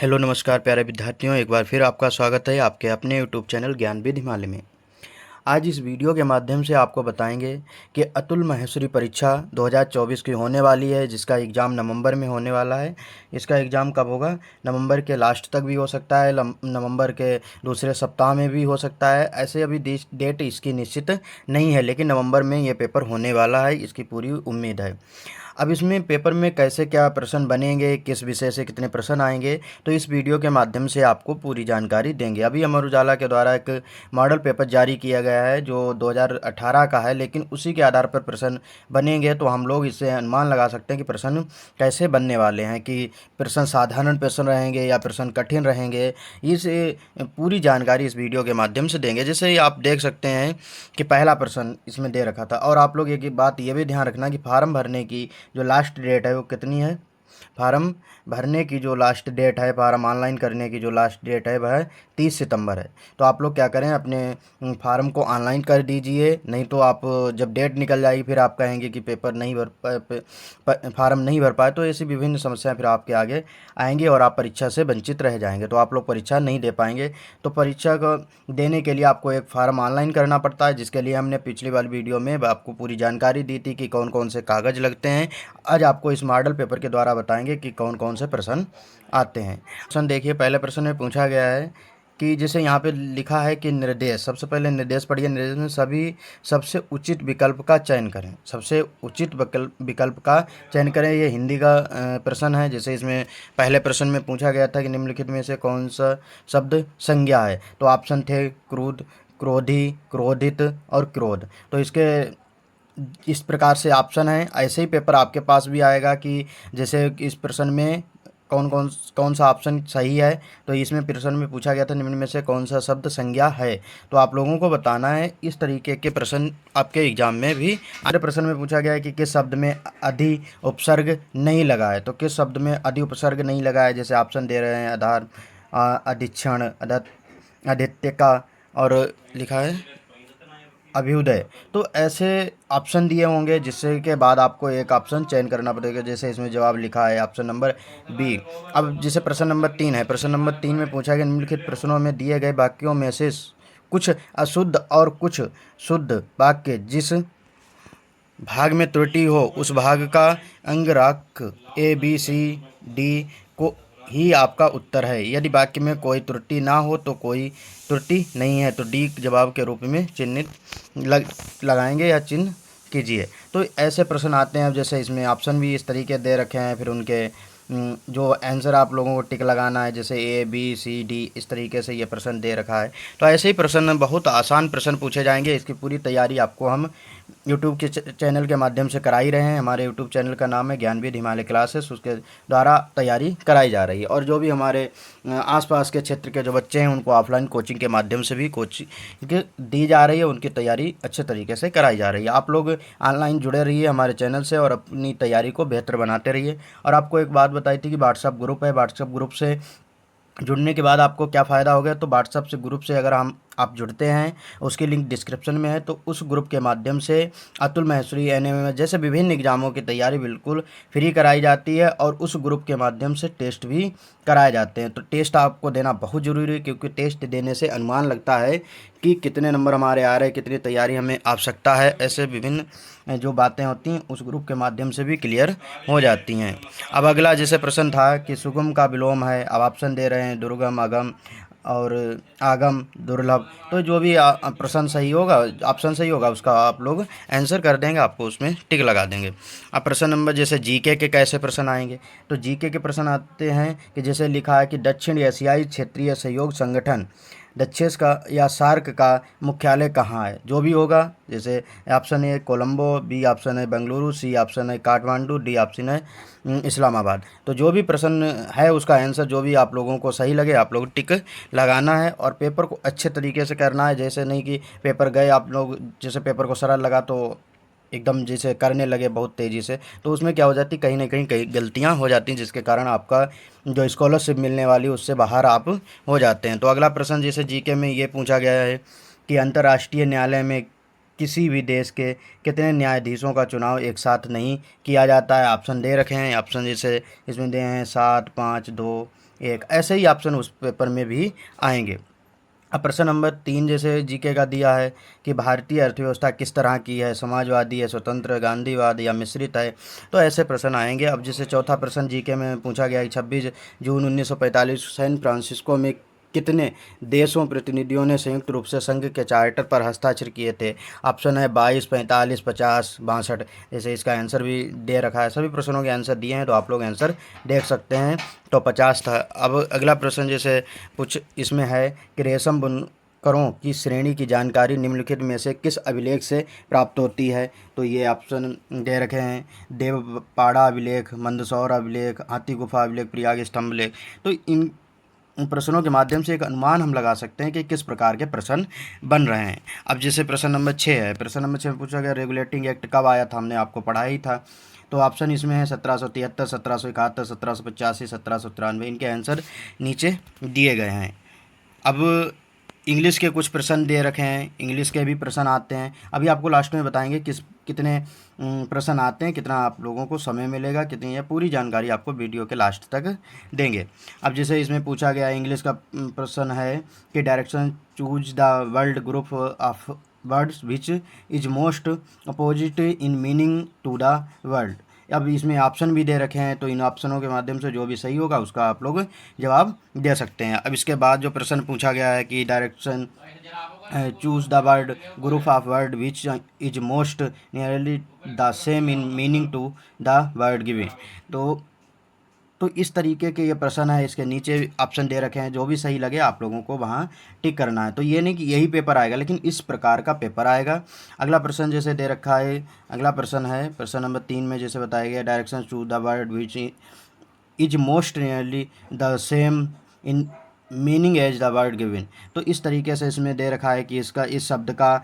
Hello नमस्कार प्यारे विद्यार्थियों, एक बार फिर आपका स्वागत है आपके अपने यूट्यूब चैनल ज्ञानविद हिमालय में। आज इस वीडियो के माध्यम से आपको बताएंगे कि अतुल माहेश्वरी परीक्षा 2024 की होने वाली है, जिसका एग्ज़ाम नवंबर में होने वाला है। इसका एग्ज़ाम कब होगा? नवंबर के लास्ट तक भी हो सकता है, नवंबर के दूसरे सप्ताह में भी हो सकता है। ऐसे अभी डेट इसकी निश्चित नहीं है, लेकिन नवंबर में ये पेपर होने वाला है, इसकी पूरी उम्मीद है। अब इसमें पेपर में कैसे क्या प्रश्न बनेंगे, किस विषय से कितने प्रश्न आएंगे, तो इस वीडियो के माध्यम से आपको पूरी जानकारी देंगे। अभी अमर उजाला के द्वारा एक मॉडल पेपर जारी किया गया है जो 2018 का है, लेकिन उसी के आधार पर प्रश्न बनेंगे। तो हम लोग इससे अनुमान लगा सकते हैं कि प्रश्न कैसे बनने वाले हैं, कि प्रश्न साधारण प्रश्न रहेंगे या प्रश्न कठिन रहेंगे। इस पूरी जानकारी इस वीडियो के माध्यम से देंगे। जैसे आप देख सकते हैं कि पहला प्रश्न इसमें दे रखा था। और आप लोग एक बात ये भी ध्यान रखना कि फार्म भरने की जो लास्ट डेट है वो कितनी है। फार्म भरने की जो लास्ट डेट है, फार्म ऑनलाइन करने की जो लास्ट डेट है वह 30 सितंबर है। तो आप लोग क्या करें, अपने फार्म को ऑनलाइन कर दीजिए, नहीं तो आप जब डेट निकल जाएगी फिर आप कहेंगे कि पेपर नहीं भर फार्म नहीं भर पाए, तो ऐसी विभिन्न समस्याएं फिर आपके आगे आएंगी और आप परीक्षा से वंचित रह जाएंगे, तो आप लोग परीक्षा नहीं दे पाएंगे। तो परीक्षा को देने के लिए आपको एक फार्म ऑनलाइन करना पड़ता है, जिसके लिए हमने पिछली वाली वीडियो में आपको पूरी जानकारी दी थी कि कौन कौन से कागज़ लगते हैं। आज आपको इस मॉडल पेपर के द्वारा बताएंगे कि कौन कौन से प्रश्न आते हैं। प्रश्न देखिए, पहले प्रश्न में पूछा गया है कि जैसे यहाँ पे लिखा है कि निर्देश, सबसे पहले निर्देश पढ़िए। निर्देश में सभी सबसे उचित विकल्प का चयन करें, सबसे उचित विकल्प का चयन करें। ये हिंदी का प्रश्न है। जैसे इसमें पहले प्रश्न में पूछा गया था कि निम्नलिखित में से कौन सा शब्द संज्ञा है, तो ऑप्शन थे क्रोध, क्रोधी, क्रोधित और क्रोध। तो इसके इस प्रकार से ऑप्शन है। ऐसे ही पेपर आपके पास भी आएगा कि जैसे इस प्रश्न में कौन सा ऑप्शन सही है। तो इसमें प्रश्न में पूछा गया था निम्न में से कौन सा शब्द संज्ञा है, तो आप लोगों को बताना है। इस तरीके के प्रश्न आपके एग्जाम में भी। अगले प्रश्न में पूछा गया है कि किस शब्द में अधि उपसर्ग नहीं लगा है, तो किस शब्द में अधि उपसर्ग नहीं लगा है। जैसे ऑप्शन दे रहे हैं आधार, अधिक्षण, आदित्य का, और लिखा है अभ्युदय। तो ऐसे ऑप्शन दिए होंगे, जिससे के बाद आपको एक ऑप्शन चयन करना पड़ेगा। जैसे इसमें जवाब लिखा है ऑप्शन नंबर बी। अब जैसे प्रश्न नंबर 3 है, प्रश्न नंबर 3 में पूछा गया निम्नलिखित प्रश्नों में दिए गए वाक्यों में से कुछ अशुद्ध और कुछ शुद्ध वाक्य जिस भाग में त्रुटि हो उस भाग का अंग रख ABCD को ही आपका उत्तर है। यदि वाक्य में कोई त्रुटि ना हो तो कोई त्रुटि नहीं है, तो डी जवाब के रूप में चिन्हित लगाएंगे या चिन्ह कीजिए। तो ऐसे प्रश्न आते हैं। अब जैसे इसमें ऑप्शन भी इस तरीके दे रखे हैं, फिर उनके जो आंसर आप लोगों को टिक लगाना है, जैसे ABCD इस तरीके से ये प्रश्न दे रखा है। तो ऐसे ही प्रश्न, बहुत आसान प्रश्न पूछे जाएंगे। इसकी पूरी तैयारी आपको हम यूट्यूब के चैनल के माध्यम से कराई रहे हैं। हमारे यूट्यूब चैनल का नाम है ज्ञानविद हिमालय क्लासेस, उसके द्वारा तैयारी कराई जा रही है। और जो भी हमारे आसपास के क्षेत्र के जो बच्चे हैं उनको ऑफलाइन कोचिंग के माध्यम से भी कोचिंग दी जा रही है, उनकी तैयारी अच्छे तरीके से कराई जा रही है। आप लोग ऑनलाइन जुड़े रहिए हमारे चैनल से और अपनी तैयारी को बेहतर बनाते रहिए। और आपको एक बात बताई थी कि व्हाट्सअप ग्रुप है, व्हाट्सअप ग्रुप से जुड़ने के बाद आपको क्या फ़ायदा हो गया। तो व्हाट्सअप से ग्रुप से अगर आप जुड़ते हैं, उसकी लिंक डिस्क्रिप्शन में है, तो उस ग्रुप के माध्यम से अतुल माहेश्वरी NMM जैसे विभिन्न एग्ज़ामों की तैयारी बिल्कुल फ्री कराई जाती है। और उस ग्रुप के माध्यम से टेस्ट भी कराए जाते हैं। तो टेस्ट आपको देना बहुत ज़रूरी है, क्योंकि टेस्ट देने से अनुमान लगता है कि कितने नंबर हमारे आ रहे हैं, कितनी तैयारी हमें आवश्यकता है। ऐसे विभिन्न जो बातें होती हैं उस ग्रुप के माध्यम से भी क्लियर हो जाती हैं। अब अगला जैसे प्रश्न था कि सुगम का विलोम है। अब ऑप्शन दे रहे हैं दुर्गम, अगम और आगम, दुर्लभ। तो जो भी प्रश्न सही होगा, ऑप्शन सही होगा, उसका आप लोग आंसर कर देंगे, आपको उसमें टिक लगा देंगे। अब प्रश्न नंबर जैसे जीके के कैसे प्रश्न आएंगे, तो जीके के प्रश्न आते हैं कि जैसे लिखा है कि दक्षिण एशियाई क्षेत्रीय सहयोग संगठन दक्षेस का या सार्क का मुख्यालय कहाँ है। जो भी होगा, जैसे option A Colombo, B option है बेंगलुरु, सी ऑप्शन है काठमांडू, डी ऑप्शन है इस्लामाबाद। तो जो भी प्रश्न है उसका आंसर जो भी आप लोगों को सही लगे आप लोग टिक लगाना है। और पेपर को अच्छे तरीके से करना है। जैसे नहीं कि पेपर गए आप लोग, जैसे पेपर को सरल लगा तो एकदम जैसे करने लगे बहुत तेज़ी से, तो उसमें क्या हो जाती, कहीं ना कहीं कई गलतियां हो जाती हैं, जिसके कारण आपका जो स्कॉलरशिप मिलने वाली उससे बाहर आप हो जाते हैं। तो अगला प्रश्न जैसे जीके में ये पूछा गया है कि अंतर्राष्ट्रीय न्यायालय में किसी भी देश के कितने न्यायाधीशों का चुनाव एक साथ नहीं किया जाता है। ऑप्शन दे रखे हैं, ऑप्शन जैसे इसमें दे हैं 7, 5, 2, 1, ऐसे ही ऑप्शन उस पेपर में भी आएंगे। अब प्रश्न नंबर 3 जैसे जीके का दिया है कि भारतीय अर्थव्यवस्था किस तरह की है, समाजवादी है, स्वतंत्र, गांधीवाद या मिश्रित है। तो ऐसे प्रश्न आएंगे। अब जैसे चौथा प्रश्न जीके में पूछा गया है 26 जून 1945 सैन फ्रांसिस्को में कितने देशों प्रतिनिधियों ने संयुक्त रूप से संघ के चार्टर पर हस्ताक्षर किए थे। ऑप्शन है 22, 45, 50, 62। जैसे इसका आंसर भी दे रखा है, सभी प्रश्नों के आंसर दिए हैं तो आप लोग आंसर देख सकते हैं। तो 50 था। अब अगला प्रश्न जैसे कुछ इसमें है कि रेशम बुनकरों की श्रेणी की जानकारी निम्नलिखित में से किस अभिलेख से प्राप्त होती है। तो ये ऑप्शन दे रखे हैं देवपाड़ा अभिलेख, मंदसौर अभिलेख, हाथी गुफा अभिलेख, प्रयाग स्तंभ लेख। तो इन प्रश्नों के माध्यम से एक अनुमान हम लगा सकते हैं कि किस प्रकार के प्रश्न बन रहे हैं। अब जैसे प्रश्न नंबर 6 है, प्रश्न नंबर 6 में पूछा गया रेगुलेटिंग एक्ट कब आया था, हमने आपको पढ़ा ही था। तो ऑप्शन इसमें है 1773, 1771, 1785, 1793। इनके आंसर नीचे दिए गए हैं। अब इंग्लिश के कुछ प्रश्न दे रखे हैं, इंग्लिश के भी प्रश्न आते हैं। अभी आपको लास्ट में बताएंगे कितने प्रश्न आते हैं, कितना आप लोगों को समय मिलेगा, कितनी है पूरी जानकारी आपको वीडियो के लास्ट तक देंगे। अब जैसे इसमें पूछा गया इंग्लिश का प्रश्न है कि direction choose the world group of words which is most opposite in meaning to the world. अब इसमें ऑप्शन भी दे रखे हैं, तो इन ऑप्शनों के माध्यम से जो भी सही होगा उसका आप लोग जवाब दे सकते हैं। अब इसके बाद जो प्रश्न पूछा गया है कि direction choose the word group of word which is most nearly the same in meaning to the word given. तो इस तरीके के ये प्रश्न है, इसके नीचे ऑप्शन दे रखे हैं, जो भी सही लगे आप लोगों को वहाँ टिक करना है। तो ये नहीं कि यही पेपर आएगा, लेकिन इस प्रकार का पेपर आएगा। अगला प्रश्न जैसे दे रखा है, अगला प्रश्न है प्रश्न नंबर 3 में जैसे बताया गया direction to the word which is most nearly the same in meaning as the word given. तो इस तरीके से इसमें दे रखा है कि इसका इस शब्द का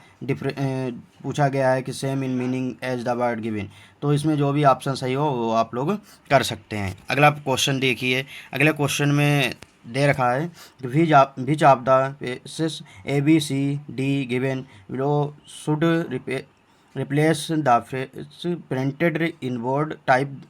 पूछा गया है कि same in meaning as the word given. तो इसमें जो भी ऑप्शन सही हो वो आप लोग कर सकते हैं। अगला क्वेश्चन देखिए, अगले क्वेश्चन में दे रखा है कि which of the pieces A B C D given below should replace the phrase printed in bold type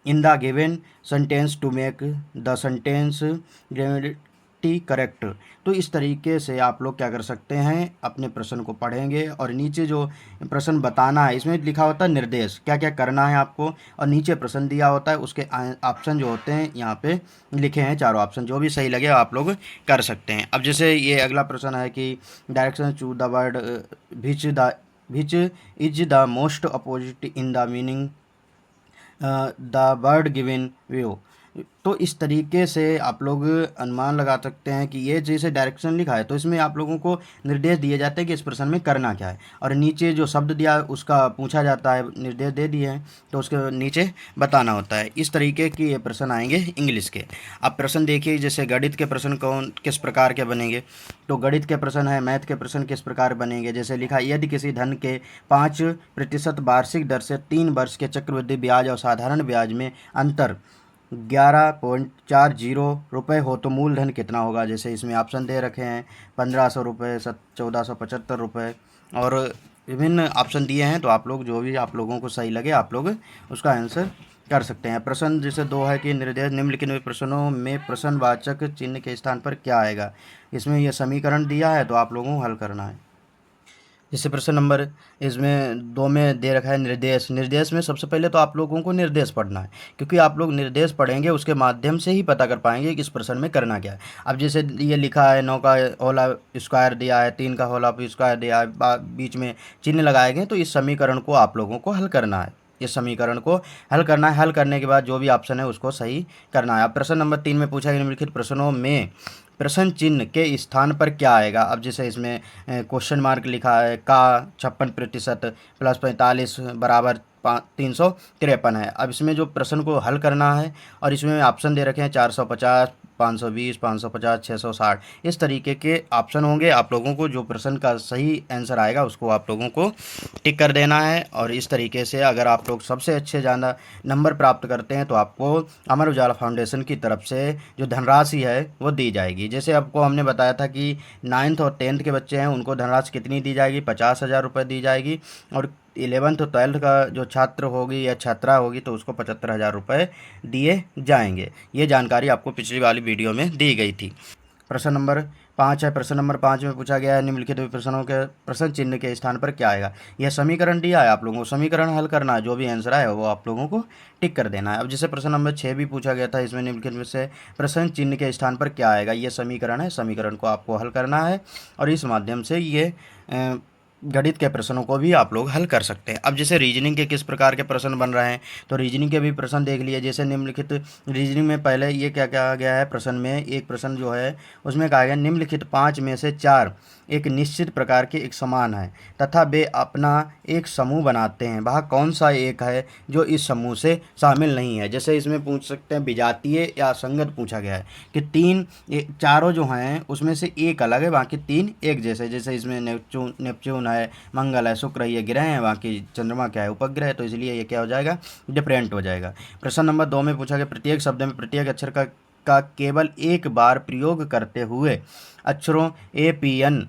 in the given sentence to make the sentence grammatically correct. तो इस तरीके से आप लोग क्या कर सकते हैं, अपने प्रश्न को पढ़ेंगे और नीचे जो प्रश्न बताना है इसमें लिखा होता है निर्देश, क्या क्या करना है आपको, और नीचे प्रश्न दिया होता है, उसके ऑप्शन जो होते हैं यहाँ पे लिखे हैं चारों ऑप्शन, जो भी सही लगे आप लोग कर सकते हैं। अब जैसे ये अगला प्रश्न है कि direction to the word which is the most opposite in the meaning the word given view. तो इस तरीके से आप लोग अनुमान लगा सकते हैं कि ये जैसे डायरेक्शन लिखा है तो इसमें आप लोगों को निर्देश दिए जाते हैं कि इस प्रश्न में करना क्या है, और नीचे जो शब्द दिया है उसका पूछा जाता है, निर्देश दे दिए हैं तो उसके नीचे बताना होता है। इस तरीके की ये प्रश्न आएंगे इंग्लिश के। अब प्रश्न देखिए, जैसे गणित के प्रश्न किस प्रकार के बनेंगे। तो गणित के प्रश्न है, मैथ के प्रश्न किस प्रकार बनेंगे। जैसे लिखा यदि किसी धन के 5% वार्षिक दर से 3 वर्ष के चक्रवृद्धि ब्याज और साधारण ब्याज में अंतर 11.40 रुपये हो तो मूलधन कितना होगा। जैसे इसमें ऑप्शन दे रखे हैं 1500 रुपये, 1475 रुपये, और विभिन्न ऑप्शन दिए हैं। तो आप लोग जो भी आप लोगों को सही लगे आप लोग उसका आंसर कर सकते हैं। प्रश्न जैसे 2 है कि निर्देश निम्नलिखित प्रश्नों में प्रश्नवाचक चिन्ह के स्थान पर क्या आएगा। इसमें यह समीकरण दिया है तो आप लोगों को हल करना है। जैसे प्रश्न नंबर इसमें 2 में दे रखा है निर्देश। निर्देश में सबसे पहले तो आप लोगों को निर्देश पढ़ना है, क्योंकि आप लोग निर्देश पढ़ेंगे उसके माध्यम से ही पता कर पाएंगे कि इस प्रश्न में करना क्या है। अब जैसे ये लिखा है 9 का होला स्क्वायर दिया है, 3 का होला स्क्वायर दिया है, बीच में चिन्ह लगाए गए, तो इस समीकरण को आप लोगों को हल करना है। इस समीकरण को हल करना है। हल करने के बाद जो भी ऑप्शन है उसको सही करना है। अब प्रश्न नंबर 3 में पूछा गया निम्नलिखित प्रश्नों में प्रश्न चिन्ह के स्थान पर क्या आएगा। अब जैसे इसमें क्वेश्चन मार्क लिखा है का 56% प्लस 45 बराबर 353 है। अब इसमें जो प्रश्न को हल करना है और इसमें ऑप्शन दे रखे हैं 450, 520, 550, 660 इस तरीके के ऑप्शन होंगे। आप लोगों को जो प्रश्न का सही आंसर आएगा उसको आप लोगों को टिक कर देना है। और इस तरीके से अगर आप लोग सबसे अच्छे ज़्यादा नंबर प्राप्त करते हैं तो आपको अमर उजाला फाउंडेशन की तरफ से जो धनराशि है वो दी जाएगी। जैसे आपको हमने बताया था कि 9th और 10th के बच्चे हैं उनको धनराशि कितनी दी जाएगी, 50,000 रुपये दी जाएगी। और 11th और 12th का जो छात्र होगी या छात्रा होगी तो उसको 75,000 रुपये दिए जाएंगे। ये जानकारी आपको पिछली वाली वीडियो में दी गई थी। प्रश्न नंबर 5 है। प्रश्न नंबर 5 में पूछा गया है निम्नलिखित प्रश्नों के प्रश्न चिन्ह के स्थान पर क्या आएगा। यह समीकरण दिया है, आप लोगों को समीकरण हल करना है, जो भी आंसर आए वो आप लोगों को टिक कर देना है। अब जैसे प्रश्न नंबर 6 भी पूछा गया था, इसमें निम्नलिखित में से प्रश्न चिन्ह के स्थान पर क्या आएगा। ये समीकरण है, समीकरण को आपको हल करना है और इस माध्यम से ये गणित के प्रश्नों को भी आप लोग हल कर सकते हैं। अब जैसे रीजनिंग के किस प्रकार के प्रश्न बन रहे हैं तो रीजनिंग के भी प्रश्न देख लिए। जैसे निम्नलिखित रीजनिंग में पहले ये क्या कहा गया है, प्रश्न में एक प्रश्न जो है उसमें कहा गया निम्नलिखित 5 में से 4 एक निश्चित प्रकार के एक समान है तथा वे अपना एक समूह बनाते हैं, वह कौन सा एक है जो इस समूह से शामिल नहीं है। जैसे इसमें पूछ सकते हैं विजातीय या संगत पूछा गया है कि चारों जो हैं उसमें से एक अलग है, बाकी 3 एक जैसे। जैसे इसमें नेपच्यून है, मंगल है, शुक्र है, ये ग्रह हैं, बाकी चंद्रमा क्या है उपग्रह है, तो इसलिए ये क्या हो जाएगा, डिफरेंट हो जाएगा। प्रश्न नंबर 2 में पूछा गया प्रत्येक शब्द में प्रत्येक अक्षर का केवल एक बार प्रयोग करते हुए अक्षरों APN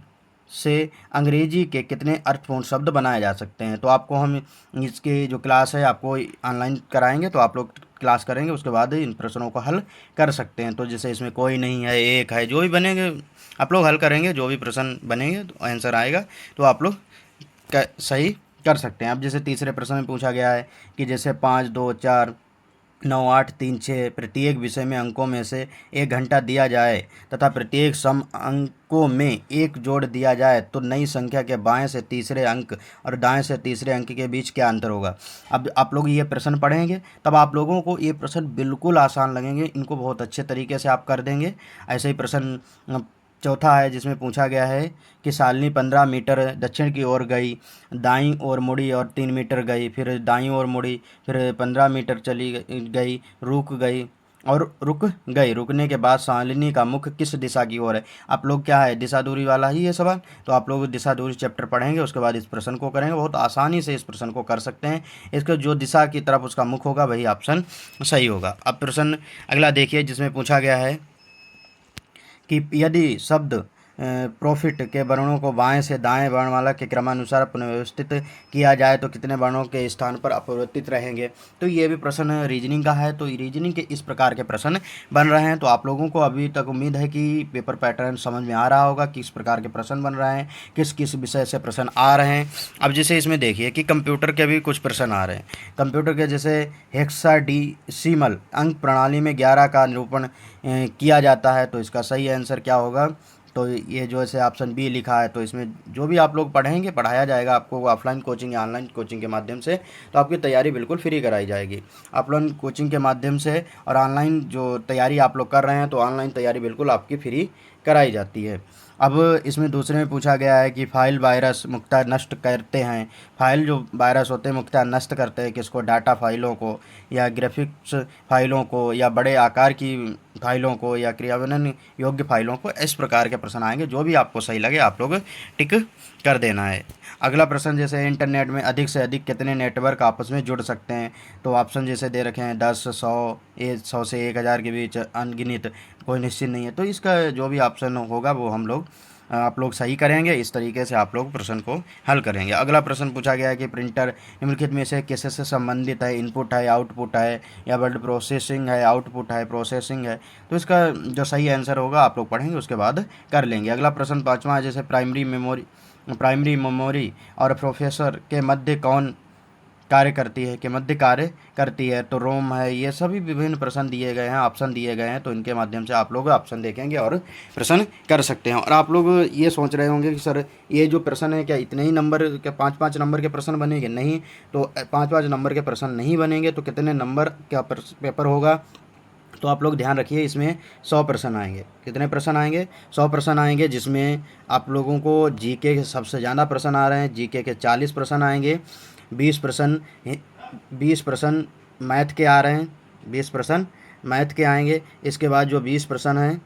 से अंग्रेजी के कितने अर्थपूर्ण शब्द बनाए जा सकते हैं। तो आपको हम इसके जो क्लास है आपको ऑनलाइन कराएंगे, तो आप लोग क्लास करेंगे, उसके बाद इन प्रश्नों को हल कर सकते हैं। तो जैसे इसमें कोई नहीं है, एक है, जो भी बनेंगे आप लोग हल करेंगे, जो भी प्रश्न बनेंगे तो आंसर आएगा तो आप लोग सही कर सकते हैं। अब जैसे तीसरे प्रश्न में पूछा गया है कि जैसे 5, 2, 4, 9, 8, 3, 6 प्रत्येक विषय में अंकों में से 1 घंटा दिया जाए तथा प्रत्येक सम अंकों में 1 जोड़ दिया जाए तो नई संख्या के बाएं से तीसरे अंक और दाएं से तीसरे अंक के बीच क्या अंतर होगा। अब आप लोग ये प्रश्न पढ़ेंगे तब आप लोगों को ये प्रश्न बिल्कुल आसान लगेंगे, इनको बहुत अच्छे तरीके से आप कर देंगे। ऐसे ही प्रश्न चौथा है जिसमें पूछा गया है कि शालिनी 15 मीटर दक्षिण की ओर गई, दाईं ओर मुड़ी और 3 मीटर गई, फिर दाईं ओर मुड़ी, फिर 15 मीटर चली गई, रुक गई और रुक गई। रुकने के बाद शालिनी का मुख किस दिशा की ओर है। आप लोग क्या है, दिशा दूरी वाला ही है सवाल, तो आप लोग दिशा दूरी चैप्टर पढ़ेंगे, उसके बाद इस प्रश्न को करेंगे, बहुत आसानी से इस प्रश्न को कर सकते हैं। इसका जो दिशा की तरफ उसका मुख होगा वही ऑप्शन सही होगा। अब प्रश्न अगला देखिए जिसमें पूछा गया है कि यदि शब्द प्रॉफिट के वर्णों को बाएं से दाएं वर्णमाला के क्रमानुसार पुनर्व्यवस्थित किया जाए तो कितने वर्णों के स्थान पर अपरिवर्तित रहेंगे। तो ये भी प्रश्न रीजनिंग का है, तो रीजनिंग के इस प्रकार के प्रश्न बन रहे हैं। तो आप लोगों को अभी तक उम्मीद है कि पेपर पैटर्न समझ में आ रहा होगा, किस प्रकार के प्रश्न बन रहे हैं, किस किस विषय से प्रश्न आ रहे हैं। अब जैसे इसमें देखिए कि कंप्यूटर के भी कुछ प्रश्न आ रहे हैं। कंप्यूटर के जैसे हेक्साडेसिमल अंक प्रणाली में 11 का निरूपण किया जाता है, तो इसका सही आंसर क्या होगा। तो ये जो ऐसे ऑप्शन बी लिखा है, तो इसमें जो भी आप लोग पढ़ेंगे पढ़ाया जाएगा आपको ऑफलाइन कोचिंग या ऑनलाइन कोचिंग के माध्यम से, तो आपकी तैयारी बिल्कुल फ्री कराई जाएगी। ऑफलाइन कोचिंग के माध्यम से और ऑनलाइन जो तैयारी आप लोग कर रहे हैं तो ऑनलाइन तैयारी बिल्कुल आपकी फ्री कराई जाती है। अब इसमें दूसरे में पूछा गया है कि फाइल वायरस मुख्यतः नष्ट करते हैं। फाइल जो वायरस होते हैं मुख्यतः नष्ट करते हैं किसको, डाटा फाइलों को या ग्राफिक्स फाइलों को या बड़े आकार की फाइलों को या क्रियान्वयन योग्य फाइलों को। इस प्रकार के प्रश्न आएंगे, जो भी आपको सही लगे आप लोग टिक कर देना है। अगला प्रश्न जैसे इंटरनेट में अधिक से अधिक कितने नेटवर्क आपस में जुड़ सकते हैं। तो ऑप्शन जैसे दे रखे हैं 10, 100 से 1000 के बीच, अनगिनत, कोई निश्चित नहीं है। तो इसका जो भी ऑप्शन होगा वो आप लोग सही करेंगे। इस तरीके से आप लोग प्रश्न को हल करेंगे। अगला प्रश्न पूछा गया है कि प्रिंटर निम्नलिखित में से किससे संबंधित है। इनपुट है, आउटपुट है, या वर्ड प्रोसेसिंग है, आउटपुट है, प्रोसेसिंग है। तो इसका जो सही आंसर होगा आप लोग पढ़ेंगे, उसके बाद कर लेंगे। अगला प्रश्न 5वां है जैसे प्राइमरी मेमोरी और प्रोसेसर के मध्य कौन कार्य करती है। तो रोम है। ये सभी विभिन्न प्रश्न दिए गए हैं, ऑप्शन दिए गए हैं, तो इनके माध्यम से आप लोग ऑप्शन देखेंगे और प्रश्न कर सकते हैं। और आप लोग ये सोच रहे होंगे कि सर ये जो प्रश्न है क्या इतने ही नंबर के 5-5 नंबर के प्रश्न बनेंगे। नहीं, तो 5-5 नंबर के प्रश्न नहीं बनेंगे। तो कितने नंबर का पेपर होगा, तो आप लोग ध्यान रखिए, इसमें 100 प्रश्न आएंगे। कितने प्रश्न आएंगे, 100 प्रश्न आएंगे, जिसमें आप लोगों को जीके के सबसे ज़्यादा प्रश्न आ रहे हैं। जीके के 40 प्रश्न आएंगे, 20 प्रश्न मैथ के आ रहे हैं, 20 प्रश्न मैथ के आएंगे। इसके बाद जो 20 प्रश्न हैं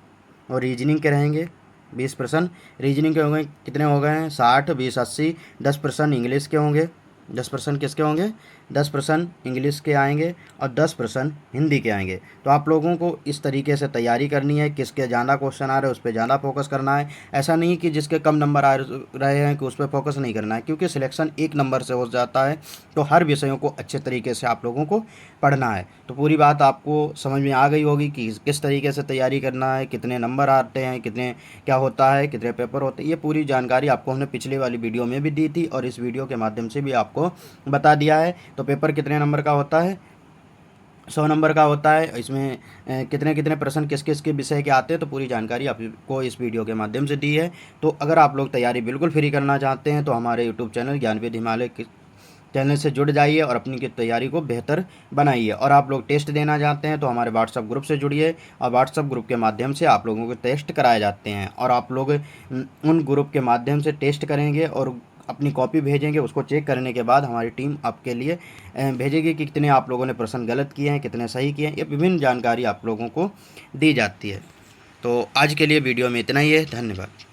और रीजनिंग के रहेंगे। 20 प्रश्न रीजनिंग के होंगे, कितने हो गए हैं 60, 20 80। 10 प्रश्न इंग्लिश के होंगे। 10 प्रश्न किसके होंगे? 10 प्रश्न इंग्लिश के आएंगे और 10 प्रश्न हिंदी के आएंगे। तो आप लोगों को इस तरीके से तैयारी करनी है, किसके ज़्यादा क्वेश्चन आ रहे हैं उस पर ज़्यादा फोकस करना है। ऐसा नहीं कि जिसके कम नंबर आ रहे हैं कि उस पर फोकस नहीं करना है, क्योंकि सिलेक्शन एक नंबर से हो जाता है। तो हर विषयों को अच्छे तरीके से आप लोगों को पढ़ना है। तो पूरी बात आपको समझ में आ गई होगी कि किस तरीके से तैयारी करना है, कितने नंबर आते हैं, कितने क्या होता है, कितने पेपर होते हैं। ये पूरी जानकारी आपको हमने पिछले वाली वीडियो में भी दी थी और इस वीडियो के माध्यम से भी आपको बता दिया है। तो पेपर कितने नंबर का होता है? 100 नंबर का होता है। इसमें कितने कितने प्रश्न किस किस के विषय के आते हैं, तो पूरी जानकारी आपको इस वीडियो के माध्यम से दी है। तो अगर आप लोग तैयारी बिल्कुल फ्री करना चाहते हैं तो हमारे यूट्यूब चैनल ज्ञानवेद हिमालय के चैनल से जुड़ जाइए और अपनी की तैयारी को बेहतर बनाइए। और आप लोग टेस्ट देना चाहते हैं तो हमारे व्हाट्सअप ग्रुप से जुड़िए और व्हाट्सअप ग्रुप के माध्यम से आप लोगों को टेस्ट कराए जाते हैं और आप लोग उन ग्रुप के माध्यम से टेस्ट करेंगे और अपनी कॉपी भेजेंगे। उसको चेक करने के बाद हमारी टीम आपके लिए भेजेगी कि कितने आप लोगों ने प्रश्न गलत किए हैं, कितने सही किए हैं। ये विभिन्न जानकारी आप लोगों को दी जाती है। तो आज के लिए वीडियो में इतना ही है। धन्यवाद।